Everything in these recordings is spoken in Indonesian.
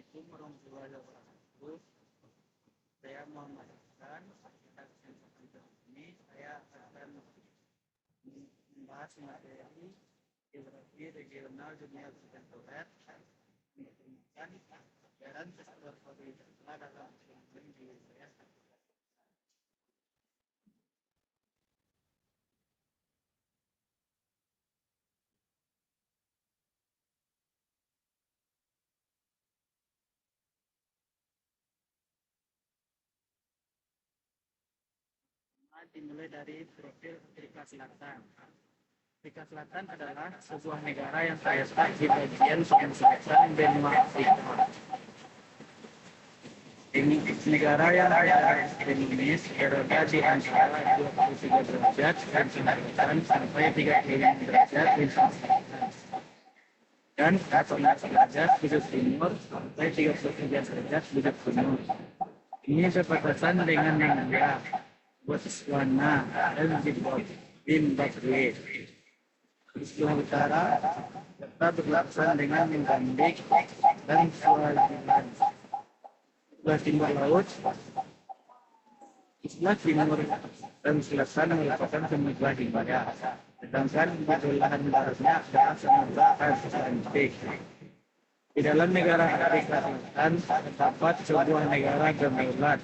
Assalamualaikum warahmatullahi wabarakatuh. Saya Muhammad Hasan. Ini saya akan membahas materi geografi regional dunia kontemporer dan ajaran sektor pariwisata dalam ekonomi di wilayah. Dimulai dari profil Afrika Selatan. Afrika Selatan adalah sebuah negara yang terletak di bagian selatan benua Afrika. Ini negara yang dinamis berada di antara 23 derajat selatan sampai 35 derajat selatan dan 14 derajat bujur timur sampai 33 derajat bujur timur. Ini berbatasan dengan Namibia, Botswana, dan Zimbabwe. Di sebelah utara, serta berbatasan dengan Mozambik dan Swaziland. Sebelah timur laut, sebelah timur dan selatan merupakan Samudra Hindia, sedangkan di belahan baratnya adalah Samudra Atlantik. Di dalam negara Afrika Selatan terdapat sebuah negara gemilang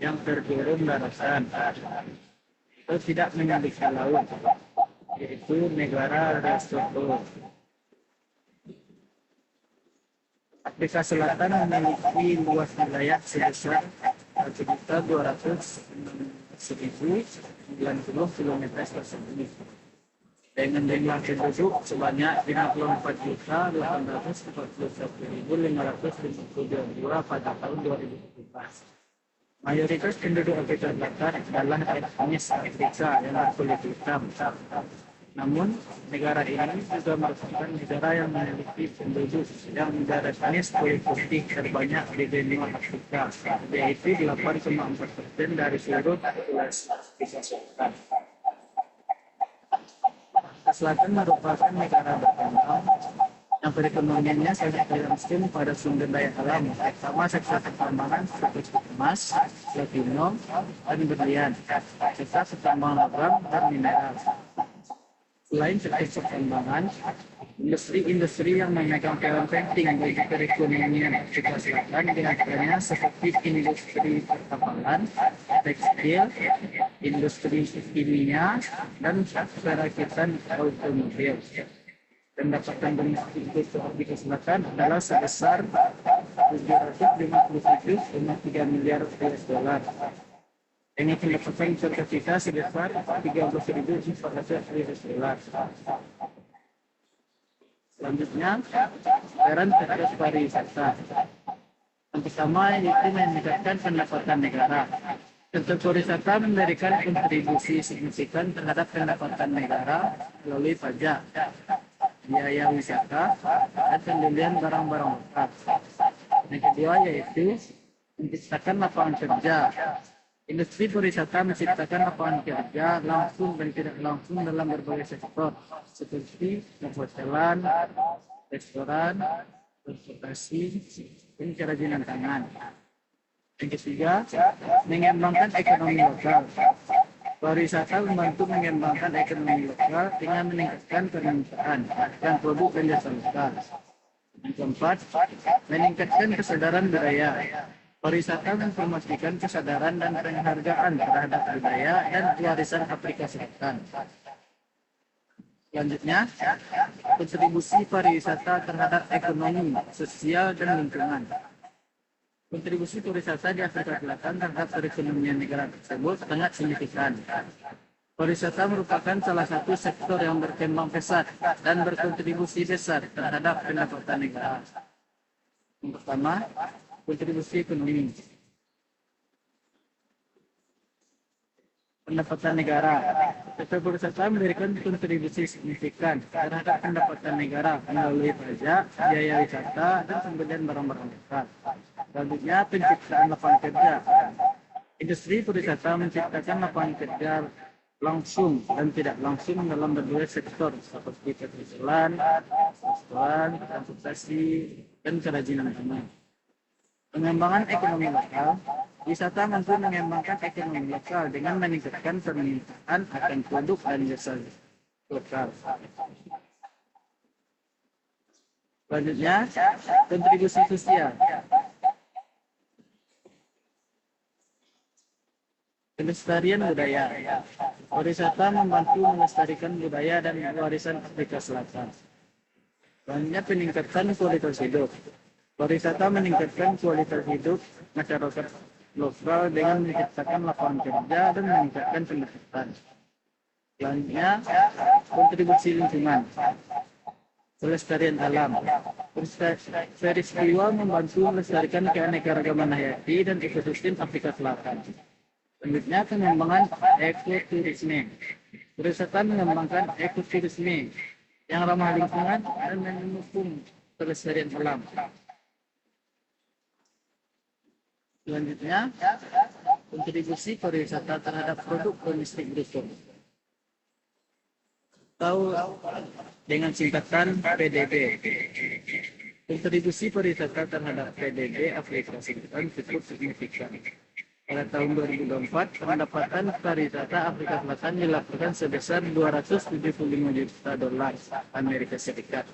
yang terkurung daratan atau tidak memiliki laut, yaitu negara Lesotho. Afrika Selatan memiliki luas wilayah sebesar 1.200.090 km persegi dengan jumlah penduduk sebanyak 54.841.552 pada tahun 2017. Mayoritas penduduk Afrika Selatan adalah etnis Afrika yang berkulit hitam. Namun, negara ini juga merupakan negara yang memiliki penduduk yang beretnis kulit putih terbanyak di benua Afrika, yaitu 8,4% dari seluruh populasi Afrika Selatan. Selatan merupakan negara berkembang yang perekonomiannya sangat tergantung pada sumber daya alam, terutama sektor pertambangan seperti emas, platinum, dan berlian, serta pertambangan logam dan mineral. Selain sektor pertambangan, industri-industri yang memegang peran penting bagi perekonomian Afrika Selatan diantaranya seperti industri pertambangan, tekstil, industri kimia, dan perakitan automobil. Pendapatan domestik Afrika Selatan adalah sebesar 757,3 miliar US dollar. Ini pendapatan per kapita sebesar 13.400 US dollar. Selanjutnya, peran sektor pariwisata. Yang pertama yaitu meningkatkan pendapatan negara. Sektor pariwisata memberikan kontribusi signifikan terhadap pendapatan negara melalui pajak, biaya wisata, dan pembelian barang-barang lokal. Yang kedua yaitu menciptakan lapangan kerja. Industri pariwisata menciptakan lapangan kerja langsung dan tidak langsung dalam berbagai sektor seperti perhotelan, restoran, transportasi, dan kerajinan tangan. Yang ketiga, mengembangkan ekonomi lokal. Pariwisata membantu mengembangkan ekonomi lokal dengan meningkatkan permintaan dan produk dan jasa lokal. Yang keempat, meningkatkan kesadaran budaya. Pariwisata mempromosikan kesadaran dan penghargaan terhadap budaya dan warisan Afrika Selatan. Selanjutnya, kontribusi pariwisata terhadap ekonomi, sosial, dan lingkungan. Kontribusi pariwisata di Afrika Selatan terhadap perekonomian negara tersebut sangat signifikan. Pariwisata merupakan salah satu sektor yang berkembang pesat dan berkontribusi besar terhadap pendapatan negara. Yang pertama, kontribusi ekonomi. Pendapatan negara. Sektor pariwisata memberikan kontribusi signifikan terhadap pendapatan negara melalui pajak, biaya wisata, dan pembelian barang-barang lokal. Selanjutnya, penciptaan lapangan kerja. Industri pariwisata menciptakan lapangan kerja langsung dan tidak langsung dalam berbagai sektor seperti perhotelan, restoran, transportasi, dan kerajinan tangan. Pengembangan ekonomi lokal. Wisata mampu mengembangkan ekonomi lokal dengan meningkatkan permintaan akan produk dan jasa lokal. Selanjutnya, kontribusi sosial. Pelestarian budaya. Pariwisata membantu melestarikan budaya dan warisan Afrika Selatan. Selanjutnya, peningkatan kualitas hidup. Pariwisata meningkatkan kualitas hidup masyarakat lokal dengan menciptakan lapangan kerja dan meningkatkan pendapatan. Selanjutnya, kontribusi lingkungan. Pelestarian alam. Peristiwa membantu melestarikan keanekaragaman hayati dan ekosistem Afrika Selatan. Selanjutnya, pengembangan ekoturisme. Pariwisata mengembangkan ekoturisme yang ramah lingkungan dan mendukung pelestarian alam. Selanjutnya, kontribusi pariwisata terhadap produk domestik bruto. Atau dengan singkatan PDB. Kontribusi pariwisata terhadap PDB Afrika Selatan cukup signifikan. Pada tahun 2024, pendapatan pariwisata Afrika Selatan dilakukan sebesar 275 juta dolar Amerika Serikat.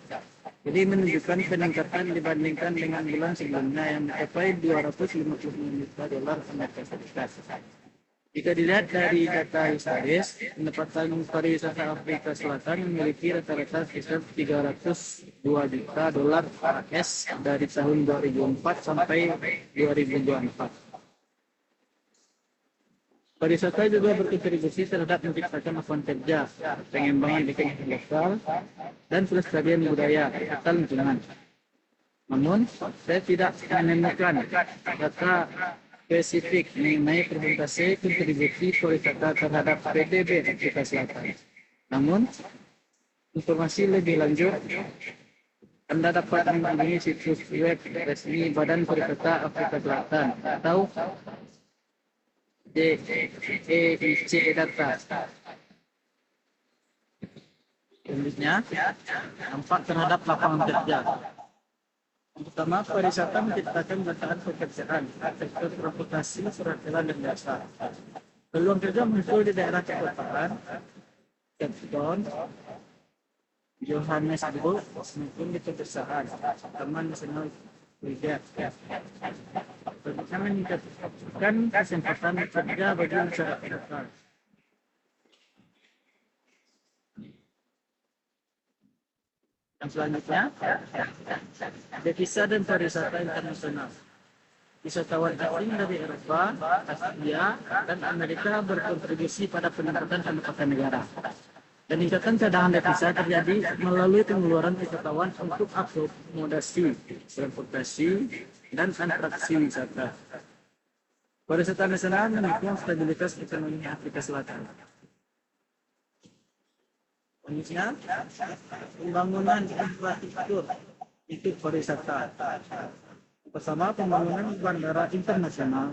Jadi menunjukkan peningkatan dibandingkan dengan bulan sebelumnya yang mencapai 250 juta dolar Amerika Serikat. Jika dilihat dari data historis, pendapatan pariwisata Afrika Selatan memiliki rata-rata sekitar 302 juta dolar AS dari tahun 2004 sampai 2024. Pariwisata juga berkontribusi terhadap menciptakan lapangan kerja, pengembangan ekonomi lokal, dan pelestarian budaya serta lingkungan. Namun, saya tidak menemukan data spesifik mengenai persentase kontribusi pariwisata terhadap PDB Afrika Selatan. Namun, informasi lebih lanjut Anda dapat mengunjungi situs web resmi Badan Pariwisata Afrika Selatan atau DEIC Data. Selanjutnya, dampak terhadap lapangan kerja. Pertama, pariwisata menciptakan jutaan pekerjaan, sektor transportasi, perhotelan, dan jasa. Peluang kerja muncul di daerah perkotaan, Cape Town, Johannesburg, maupun di pedesaan, Taman Nasional Kruger. Selanjutnya, meningkatkan kesempatan kerja bagi masyarakat lokal. Yang selanjutnya, devisa dan pariwisata internasional. Wisatawan asing dari Eropa, Asia, dan Amerika berkontribusi pada pendapatan negara. Peningkatan cadangan devisa terjadi melalui pengeluaran wisatawan untuk akomodasi, transportasi, dan atraksi wisata. Pariwisata nasional mendukung stabilitas ekonomi Afrika Selatan. Selanjutnya, pembangunan infrastruktur untuk pariwisata. Pertama, pembangunan bandara internasional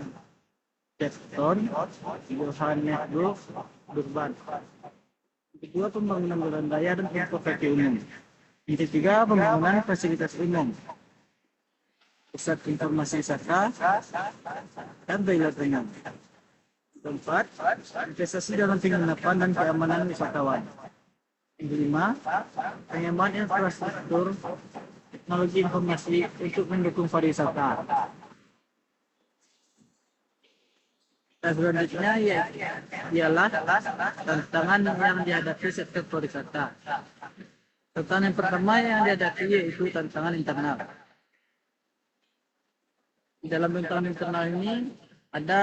Cape Town, Johannesburg, Durban. Kedua, pembangunan jalan raya dan transportasi umum. Yang ketiga, pembangunan fasilitas umum, pusat informasi wisata, dan toilet umum. Keempat, investasi dalam penginapan dan keamanan wisatawan. Yang kelima, pengembangan infrastruktur teknologi informasi untuk mendukung pariwisata. Dan selanjutnya ialah tantangan yang dihadapi sektor pariwisata. Tantangan yang pertama yang dihadapi yaitu tantangan internal. Di dalam tantangan internal ini ada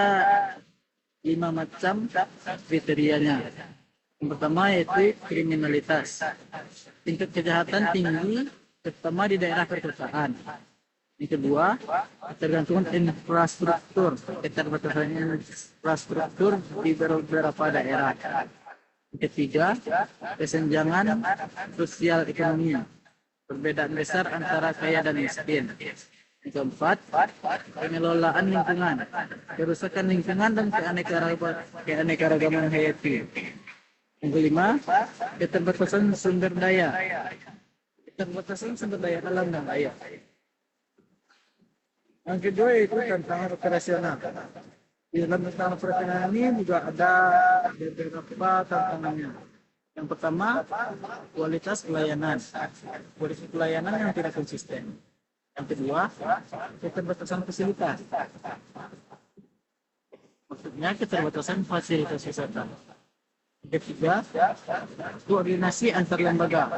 5 macam kriterianya. Yang pertama yaitu kriminalitas. Tingkat kejahatan tinggi, terutama di daerah perkotaan. Yang kedua, ketergantungan infrastruktur. Keterbatasan infrastruktur di beberapa daerah. Yang ketiga, kesenjangan sosial ekonomi. Perbedaan besar antara kaya dan miskin. Yang keempat, pengelolaan lingkungan. Kerusakan lingkungan dan keanekaragaman hayati. Yang kelima, keterbatasan sumber daya. Keterbatasan sumber daya alam dan air. Yang kedua itu tantangan operasional. Di dalam tantangan operasional ini juga ada beberapa tantangannya. Yang pertama, kualitas pelayanan. Kualitas pelayanan yang tidak konsisten. Yang kedua, keterbatasan fasilitas. Maksudnya keterbatasan fasilitas wisata. Yang ketiga, koordinasi antar lembaga.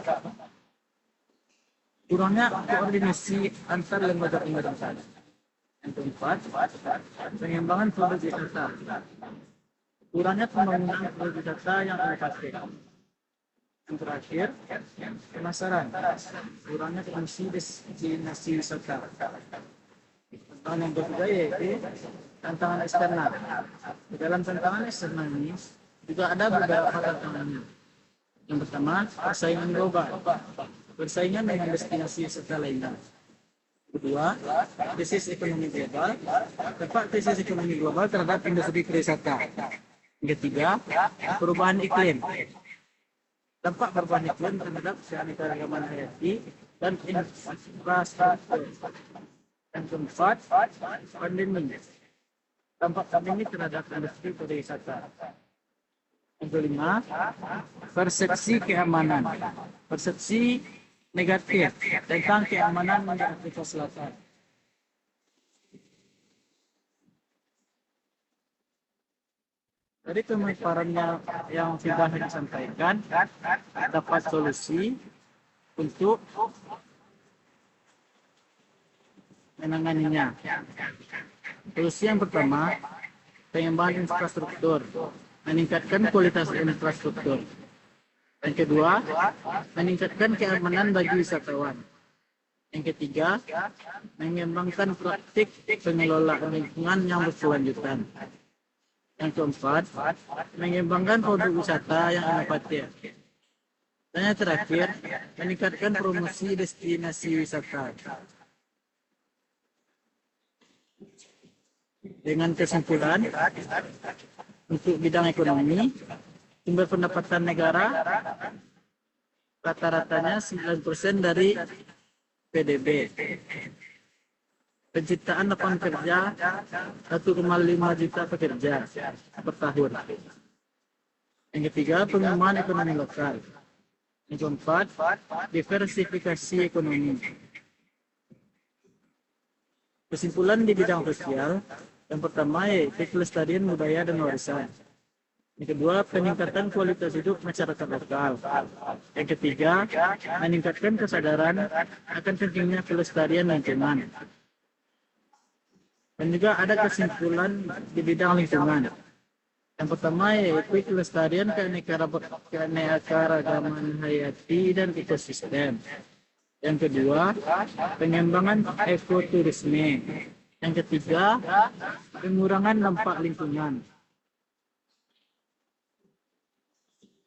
Kurangnya koordinasi antar lembaga pemerintahan. Yang keempat, pengembangan produk wisata. Kurangnya pembangunan produk wisata yang inovatif. Yang terakhir, pemasaran. Kurangnya fungsi destinasi wisata. Tantangan yang ketiga yaitu tantangan eksternal. Di dalam tantangan eksternal ini juga ada beberapa tantangannya. Yang pertama, persaingan global. Persaingan dengan destinasi wisata lainnya. Kedua, krisis ekonomi global. Dampak krisis ekonomi global terhadap industri pariwisata. Yang ketiga, perubahan iklim. Dampak perubahan iklim terhadap keanekaragaman hayati dan infrastruktur. Yang keempat, pandemi. Dampak pandemi terhadap industri pariwisata. Yang kelima, persepsi keamanan. Persepsi negatif tentang keamanan di Afrika Selatan. Dari pemaparannya yang sudah disampaikan, dapat solusi untuk menanganinya. Solusi yang pertama, pengembangan infrastruktur, meningkatkan kualitas infrastruktur. Yang kedua, meningkatkan keamanan bagi wisatawan. Yang ketiga, mengembangkan praktik pengelolaan lingkungan yang berkelanjutan. Yang keempat, mengembangkan produk wisata yang inovatif. Dan yang terakhir, meningkatkan promosi destinasi wisata. Dengan kesimpulan, untuk bidang ekonomi, sumber pendapatan negara rata-ratanya 9% dari PDB. Penciptaan lapangan kerja 1,5 juta pekerja per tahun. Yang ketiga, pengembangan ekonomi lokal. Yang keempat, diversifikasi ekonomi. Kesimpulan di bidang sosial, yang pertama yaitu kelestarian budaya dan warisan. Yang kedua, peningkatan kualitas hidup masyarakat lokal. Yang ketiga, meningkatkan kesadaran akan pentingnya kelestarian lingkungan. Dan juga ada kesimpulan di bidang lingkungan. Yang pertama yaitu kelestarian keanekaragaman hayati dan ekosistem. Yang kedua, pengembangan ekoturisme. Yang ketiga, pengurangan dampak lingkungan.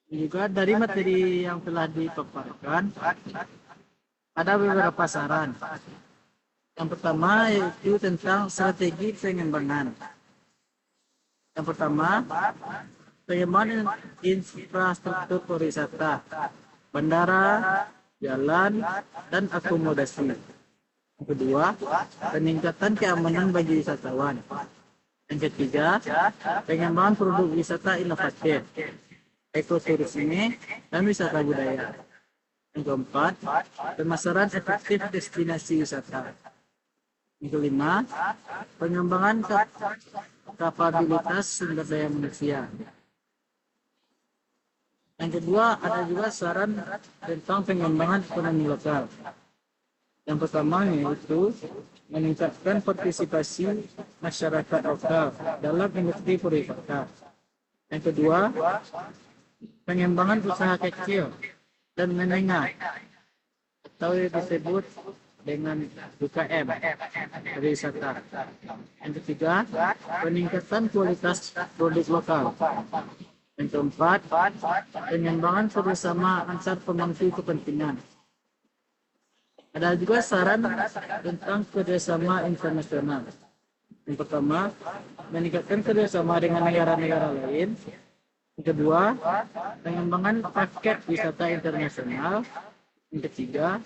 Juga dari materi yang telah dipaparkan, ada beberapa saran. Yang pertama yaitu tentang strategi pengembangan. Yang pertama, pengembangan infrastruktur pariwisata, bandara, jalan, dan akomodasi. Yang kedua, peningkatan keamanan bagi wisatawan. Yang ketiga, pengembangan produk wisata inovatif, ekoturisme, dan wisata budaya. Yang keempat, pemasaran efektif destinasi wisata. Yang kelima, pengembangan kapabilitas sumber daya manusia. Yang kedua, ada juga saran tentang pengembangan ekonomi lokal. Yang pertama yaitu meningkatkan partisipasi masyarakat lokal dalam industri pariwisata. Yang kedua, pengembangan usaha kecil dan menengah atau disebut dengan UKM pariwisata. Yang ketiga, peningkatan kualitas produk lokal. Yang keempat, pengembangan kerjasama antar pemangku kepentingan. Ada juga saran tentang kerjasama internasional. Yang pertama, meningkatkan kerjasama dengan negara-negara lain. Yang kedua, pengembangan paket wisata internasional. Yang ketiga,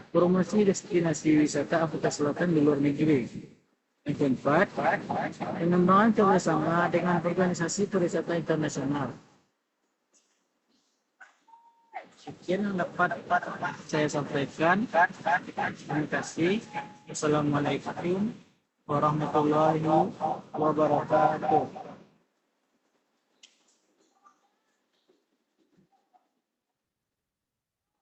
promosi destinasi wisata Afrika Selatan di luar negeri. Yang keempat, pengembangan kerjasama dengan organisasi pariwisata internasional. Sekian yang dapat saya sampaikan. Terima kasih. Assalamualaikum warahmatullahi wabarakatuh.